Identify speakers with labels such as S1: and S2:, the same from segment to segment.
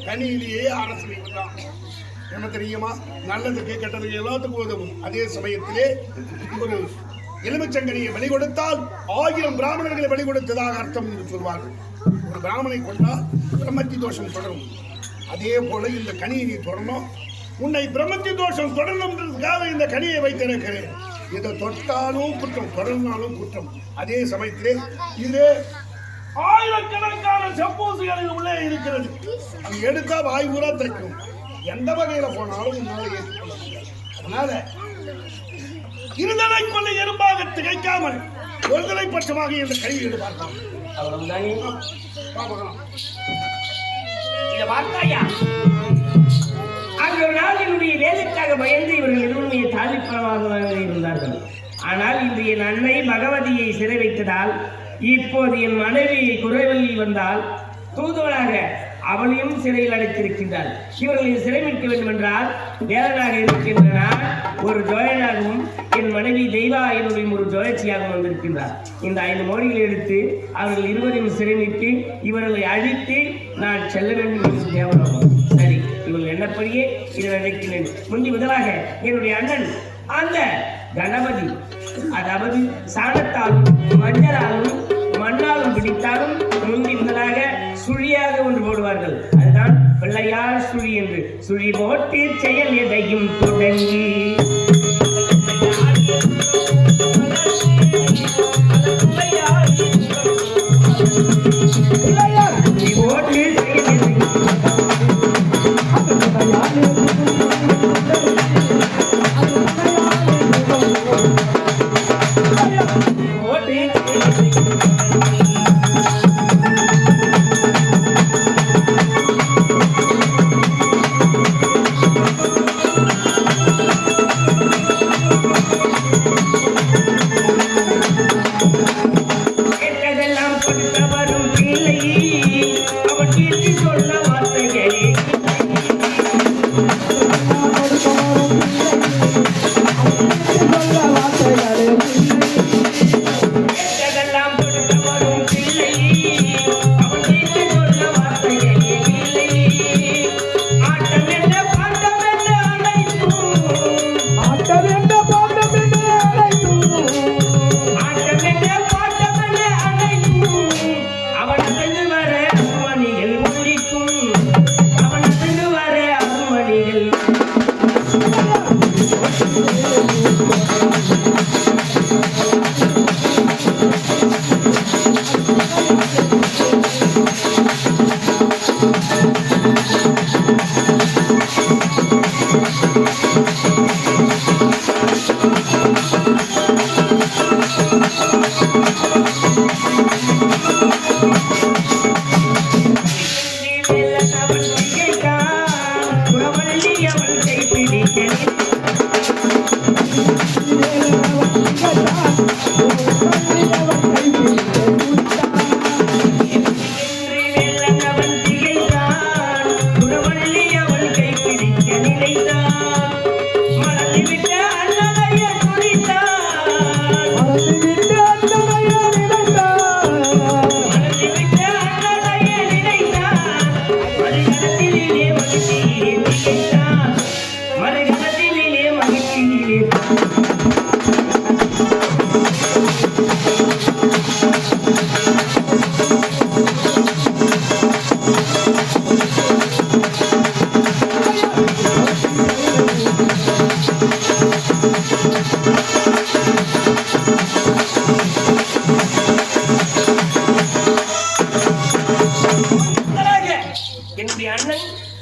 S1: கனியிலேயே அரசு என்ன தெரியுமா? நல்லதுக்கு கெட்டதுக்கு எல்லாத்துக்கும் உதவும். அதே சமயத்திலே ஒரு எலுமிச்சங்கனியை பலி கொடுத்தால் 1000 பிராமணர்களை பலி கொடுத்ததாக அர்த்தம் என்று சொல்வார்கள். ஒரு பிராமணனை கொண்டால் பிரம்மத்தி தோஷம் தொடரும். அதே போல இந்த கனியை நீ தொடரணும். உன்னை பிரம்மத்தி தோஷம் தொடரணும்ன்றதுக்காக இந்த கனியை வைத்திருக்கிறேன். இதை தொட்டாலும் குற்றம், தொடர்ந்தாலும் குற்றம். அதே சமயத்திலே இது ஆயிரக்கணக்கான செப்பூசிகளில் உள்ளே இருக்கிறது. அது எடுத்தா வாய் பூரா தைக்கும். எந்த வகையில போனாலும் உன்னால ஏற்றுக்கொள்ள முடியாது. அதனால இருதலை கொள்ள எறும்பாக திகைக்காமல் ஒருதலை பட்சமாக இந்த கையை எடுப்பார்கள்.
S2: என்னுடைய வேலைக்காக பயந்து இவர்கள் இருவருடைய தாலிப்பரமாக இருந்தார்கள். ஆனால் இன்று என் அன்னை பகவதியை சிறை வைத்ததால் இப்போது என் மனைவி குறைவல்லி வந்தால் தூதுவனாக அவளையும் சிறையில் அடைத்திருக்கின்றார். இவர்களை சிறை மீட்க வேண்டும் என்றால் வேலனாக இருக்கின்றன ஒரு ஜோயனாகவும் என் மனைவி தெய்வா என்னுடைய ஒரு ஜோயச்சியாகவும் வந்திருக்கின்றார். இந்த 5 மோடிகளை எடுத்து அவர்கள் இருவரையும் சிறை மீட்டு இவர்களை அழித்து நான் செல்ல வேண்டும் என்று தேவனாகும். சரி, இவர்கள் என்னப்படியே இதை நினைக்கிறேன். முந்தி முதலாக என்னுடைய அண்ணன் அந்த கணபதி, அதாவது சாணத்தாலும் மஞ்சளாலும் மண்ணாலும் பிடித்தாலும் முந்தி முதலாக சுழியாக ஒன்று போடுவார்கள். அதுதான் பிள்ளையார் சுழி என்று. சுழி போட்டு செயல் எதையும் தொடங்கி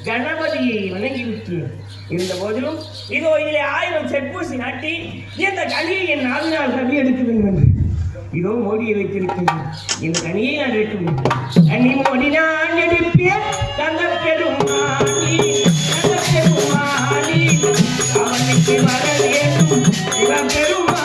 S2: கணபதியை வணங்கிவிட்டு இருந்த போதிலும் இதோ இதிலே 1000 செட்பூசி நாட்டி இந்த கலியை என் 4 நாள் கவி எடுக்க வேண்டும் என்று இதோ மோடியை வைத்திருக்கின்றேன். இந்த கனியை நான் எடுக்கும் கனி மோடி நான் எடுப்பேன். தந்த பெருமானி தந்த பெருமானி அவனுக்கு வர வேண்டும் இவன் பெருமானி.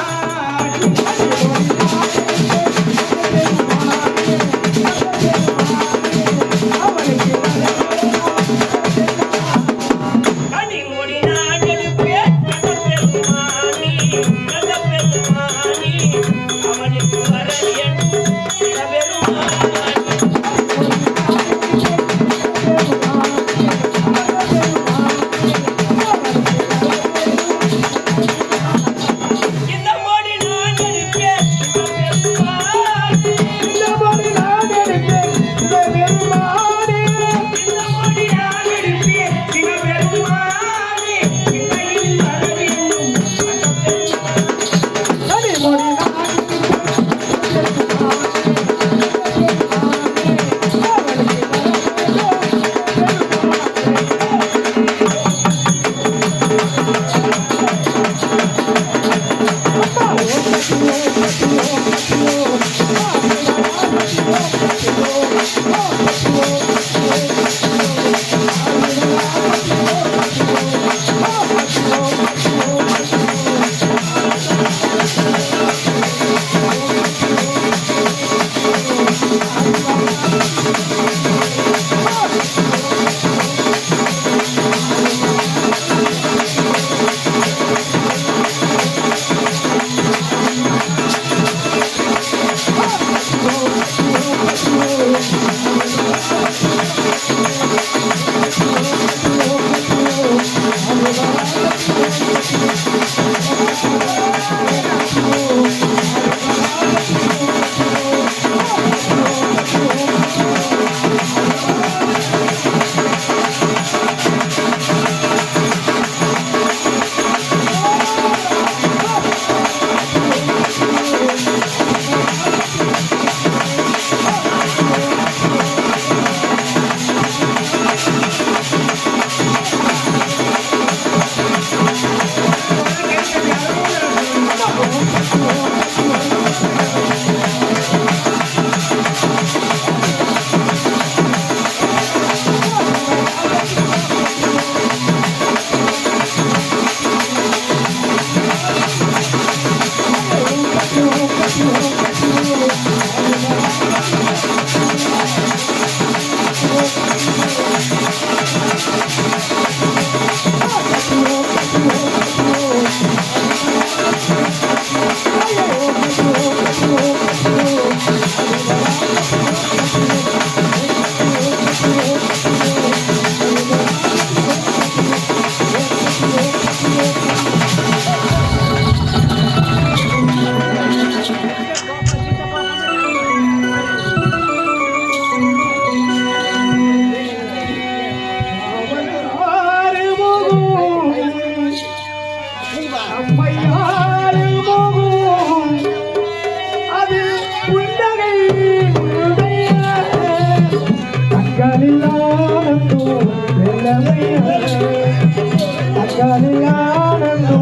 S3: Kaliyanando,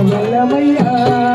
S3: Valamaya.